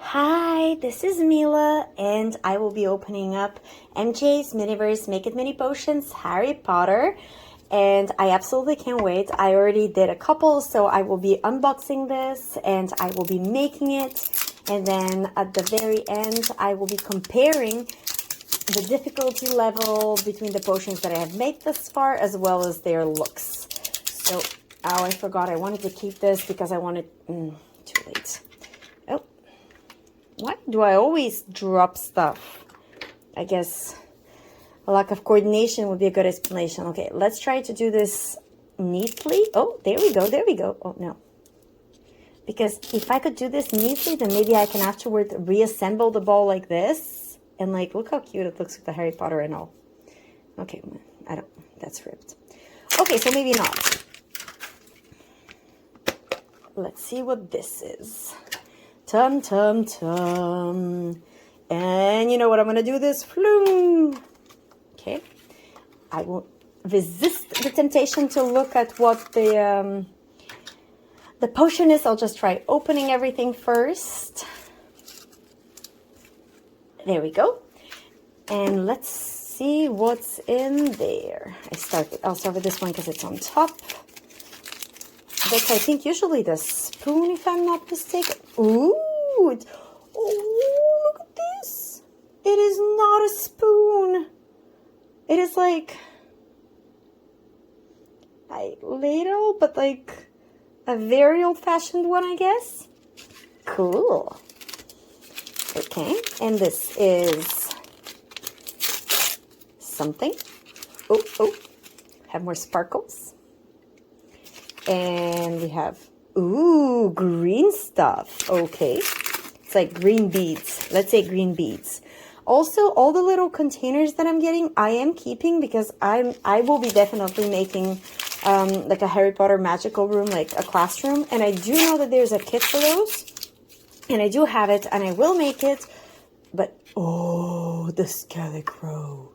Hi, this is Mila, and I will be opening up MJ's Miniverse Make It Mini Potions Harry Potter, and I absolutely can't wait. I already did a couple, so I will be unboxing this, and I will be making it, and then at the very end, I will be comparing the difficulty level between the potions that I have made thus far, as well as their looks. So, oh, I forgot, I wanted to keep this because I wanted, too late. Oh. Why do I always drop stuff? I guess a lack of coordination would be a good explanation. Okay, let's try to do this neatly. Oh, there we go, there we go. Oh, no. Because if I could do this neatly, then maybe I can afterward reassemble the ball like this. And like, look how cute it looks with the Harry Potter and all. Okay, that's ripped. Okay, so maybe not. Let's see what this is. Tum, tum, tum. And you know what I'm going to do this? Floom. Okay. I will resist the temptation to look at what the potion is. I'll just try opening everything first. There we go. And let's see what's in there. I'll start with this one because it's on top. That's, I think, usually the spoon, if I'm not mistaken. Ooh, oh, look at this. It is not a spoon. It is like a ladle, but like a very old-fashioned one, I guess. Cool. Okay, and this is something. Oh, have more sparkles. And we have, ooh, green stuff. Okay. It's like green beads. Let's say green beads. Also, all the little containers that I'm getting, I am keeping because I will be definitely making like a Harry Potter magical room, like a classroom. And I do know that there's a kit for those. And I do have it and I will make it. But, oh, the SKELE-GROW.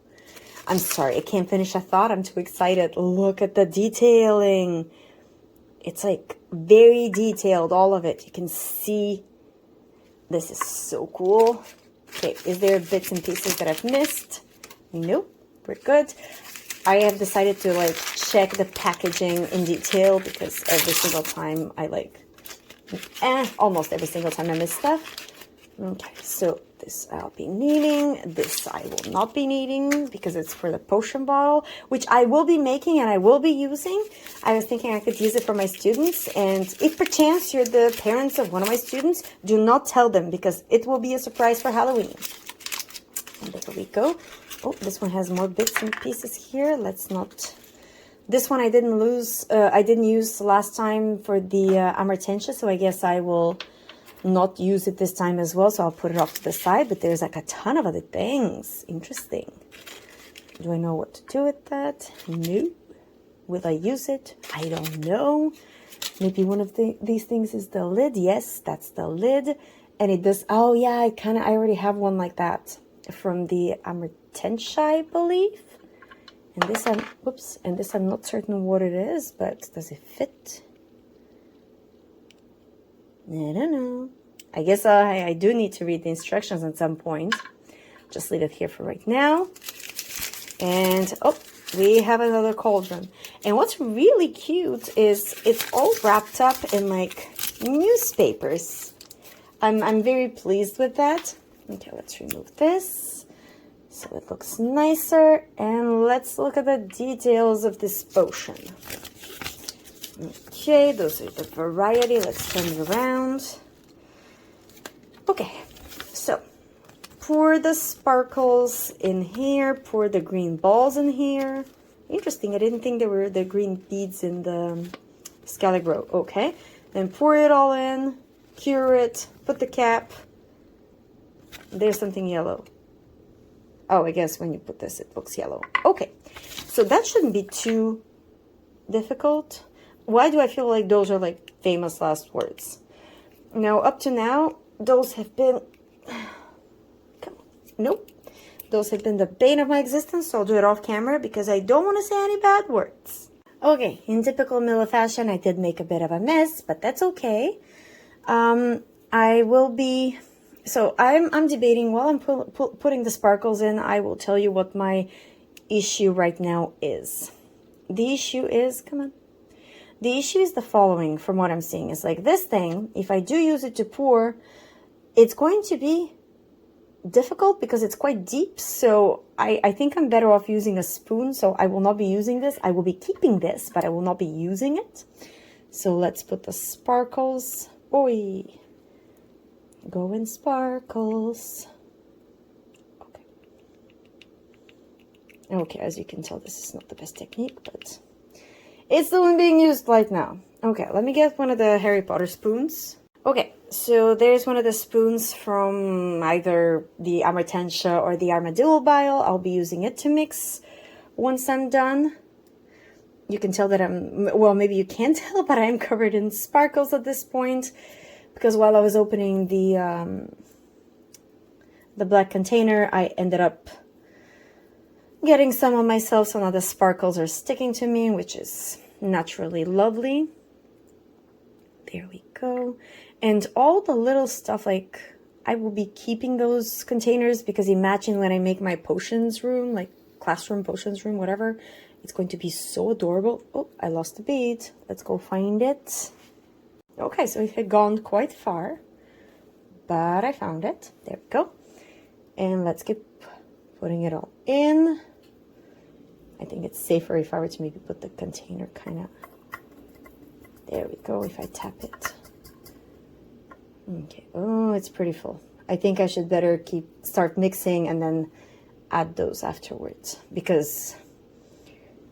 I'm sorry, I can't finish a thought. I'm too excited. Look at the detailing. It's like very detailed, all of it. You can see this is so cool. Okay, is there bits and pieces that I've missed? Nope, we're good. I have decided to like check the packaging in detail because every single time almost every single time I miss stuff. Okay, so this I'll be needing. This I will not be needing because it's for the potion bottle, which I will be making and I will be using. I was thinking I could use it for my students. And if perchance you're the parents of one of my students, do not tell them because it will be a surprise for Halloween. And there we go. Oh, this one has more bits and pieces here. Let's not... This one I didn't use last time for the Amartentia, so I guess I will not use it this time as well, so I'll put it off to the side, but there's like a ton of other things. Interesting. Do I know what to do with that? No. Will I use it? I don't know. Maybe one of these things is the lid. Yes, that's the lid. And it does, oh yeah, I already have one like that from the Amartentia, I believe. And this I'm not certain what it is, but does it fit? I don't know. I guess I do need to read the instructions at some point. Just leave it here for right now. And, oh, we have another cauldron. And what's really cute is it's all wrapped up in, like, newspapers. I'm very pleased with that. Okay, let's remove this so it looks nicer. And let's look at the details of this potion. Okay, those are the variety. Let's turn it around. Okay, so pour the sparkles in here, pour the green balls in here. Interesting, I didn't think there were the green beads in the SKELE-GROW. Okay, then pour it all in, cure it, put the cap. There's something yellow. Oh, I guess when you put this, it looks yellow. Okay, so that shouldn't be too difficult. Why do I feel like those are like famous last words? Now, up to now, those have been... Nope. Those have been the bane of my existence, so I'll do it off camera because I don't want to say any bad words. Okay, in typical Mila fashion, I did make a bit of a mess, but that's okay. I will be so I'm debating while I'm putting the sparkles in. I will tell you what my issue right now is. The issue is, come on. The issue is the following from what I'm seeing. It's like this thing, if I do use it to pour, it's going to be difficult because it's quite deep. So I think I'm better off using a spoon. So I will not be using this. I will be keeping this, but I will not be using it. So let's put the sparkles. Oi. Go in sparkles. Okay. Okay, as you can tell, this is not the best technique, but it's the one being used right now. Okay, let me get one of the Harry Potter spoons. Okay, so there's one of the spoons from either the Amartentia or the Armadillo Bile. I'll be using it to mix once I'm done. You can tell that well, maybe you can't tell, but I'm covered in sparkles at this point. Because while I was opening the black container, I ended up getting some on myself. So now the sparkles are sticking to me, which is naturally lovely. There we go. And all the little stuff, like, I will be keeping those containers because imagine when I make my potions room, like classroom, potions room, whatever, it's going to be so adorable. Oh, I lost the bead. Let's go find it. Okay, so it had gone quite far, but I found it. There we go. And let's keep putting it all in. I think it's safer if I were to maybe put the container kind of... There we go, if I tap it. Okay, oh, it's pretty full. I think I should better start mixing and then add those afterwards, because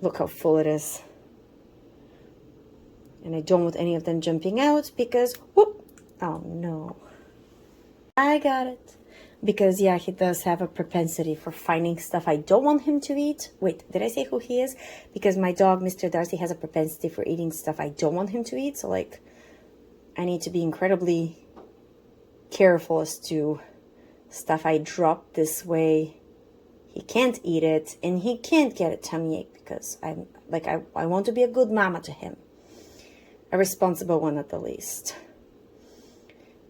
look how full it is. And I don't want any of them jumping out because, whoop, oh no. I got it. Because, yeah, he does have a propensity for finding stuff I don't want him to eat. Wait, did I say who he is? Because my dog, Mr. Darcy, has a propensity for eating stuff I don't want him to eat. So, like, I need to be incredibly careful as to stuff I drop this way. He can't eat it, and he can't get a tummy ache because I'm, like, I want to be a good mama to him. A responsible one at the least.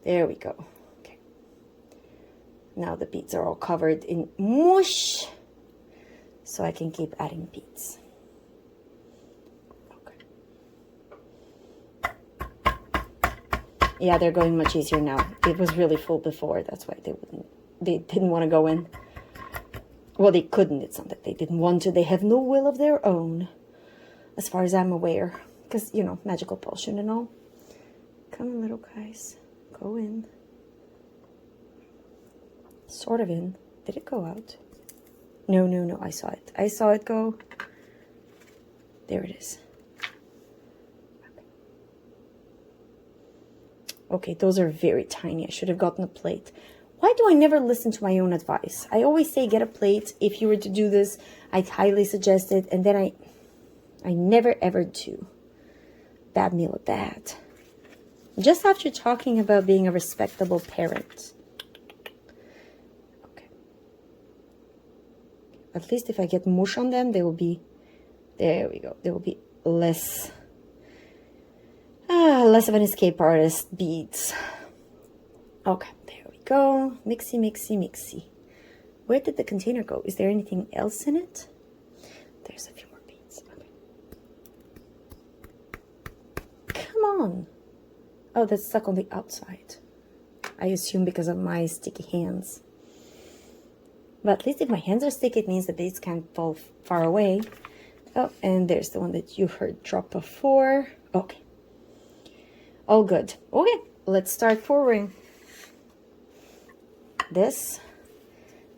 There we go. Okay. Now the beads are all covered in mush, so I can keep adding beads. Okay. Yeah, they're going much easier now. It was really full before. That's why they didn't want to go in. Well, they couldn't. It's not that they didn't want to. They have no will of their own, as far as I'm aware. Because, you know, magical potion and all. Come on, little guys. Go in. Sort of in. Did it go out? No, no, no. I saw it. I saw it go. There it is. Okay, those are very tiny. I should have gotten a plate. Why do I never listen to my own advice? I always say get a plate. If you were to do this, I'd highly suggest it. And then I never ever do. Bad Mila, bad. Just after talking about being a respectable parent. Okay. At least if I get mush on them, they will be... There we go. They will be less of an escape artist beads. Okay, there we go. Mixy, mixy, mixy. Where did the container go? Is there anything else in it? There's a few more beads. Okay. Come on. Oh, that's stuck on the outside. I assume because of my sticky hands. But at least if my hands are sticky, it means the beads can't fall far away. Oh, and there's the one that you heard drop before. Okay. All good. Okay, let's start pouring. This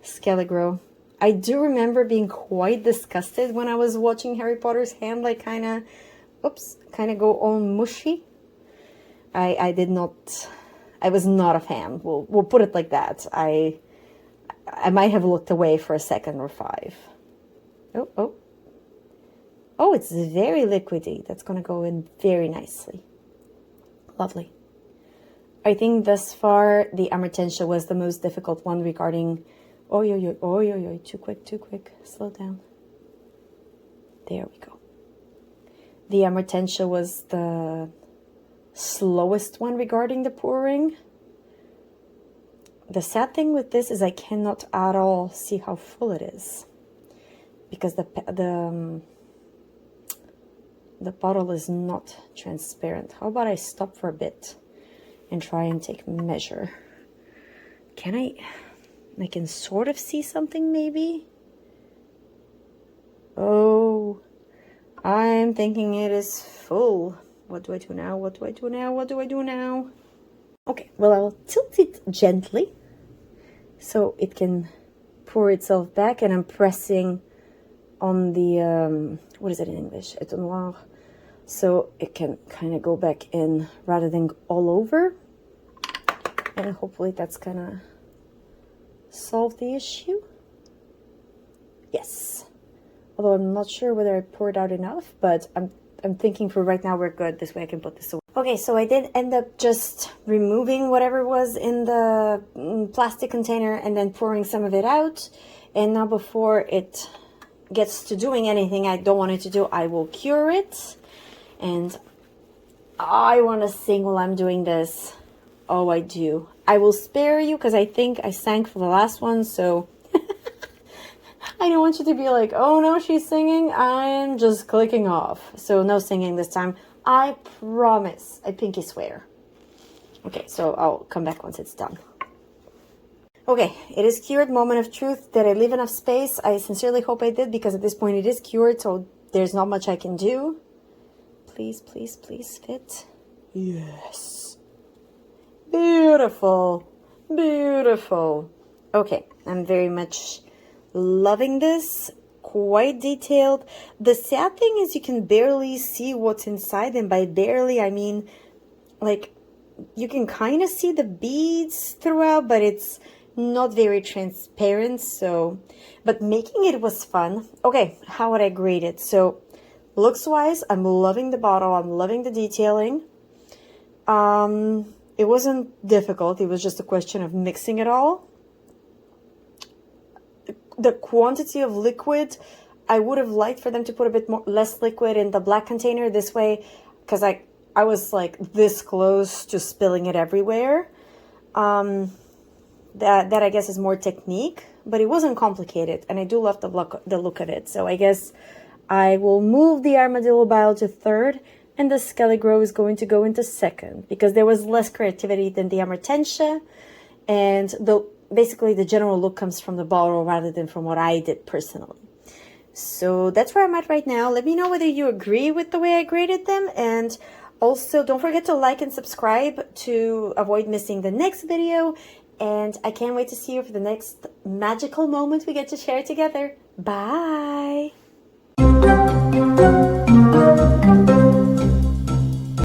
SKELE-GROW. I do remember being quite disgusted when I was watching Harry Potter's hand, like kind of go all mushy. I was not a fan. We'll put it like that. I might have looked away for a second or five. Oh, it's very liquidy. That's going to go in very nicely. Lovely. I think thus far, the Amartentia was the most difficult one regarding... Oh, too quick. Slow down. There we go. The Amartentia was the slowest one regarding the pouring. The sad thing with this is I cannot at all see how full it is, because the bottle is not transparent. How about I stop for a bit and try and take measure? Can I can sort of see something maybe? Oh, I'm thinking it is full. What do I do now? What do I do now? What do I do now? Okay, well, I'll tilt it gently so it can pour itself back, and I'm pressing on the, what is it in English? Étonnoir. So it can kind of go back in rather than all over. And hopefully that's gonna solve the issue. Yes. Although I'm not sure whether I poured out enough, but I'm thinking for right now we're good. This way I can put this away. Okay, so I did end up just removing whatever was in the plastic container and then pouring some of it out. And now before it gets to doing anything I don't want it to do, I will cure it. And I want to sing while I'm doing this. Oh, I do. I will spare you because I think I sang for the last one, so I don't want you to be like, oh no, she's singing. I'm just clicking off. So no singing this time. I promise. I pinky swear. Okay, so I'll come back once it's done. Okay, it is cured. Moment of truth. Did I leave enough space? I sincerely hope I did, because at this point it is cured, so there's not much I can do. Please, please, please fit. Yes. Beautiful. Beautiful. Okay, I'm very much loving this. Quite detailed. The sad thing is you can barely see what's inside, and by barely I mean like you can kind of see the beads throughout, but it's not very transparent. So, but making it was fun. Okay, how would I grade it? So looks wise, I'm loving the bottle. I'm loving the detailing. It wasn't difficult. It was just a question of mixing it all. The quantity of liquid, I would have liked for them to put a bit more less liquid in the black container this way, because I was like this close to spilling it everywhere. That I guess is more technique, but it wasn't complicated, and I do love the look of it. So I guess I will move the Armadillo Bile to third, and the SKELE-GROW is going to go into second, because there was less creativity than the Amartentia, and basically the general look comes from the bottle rather than from what I did personally. So that's where I'm at right now. Let me know whether you agree with the way I graded them, and also don't forget to like and subscribe to avoid missing the next video. And I can't wait to see you for the next magical moment we get to share together. Bye!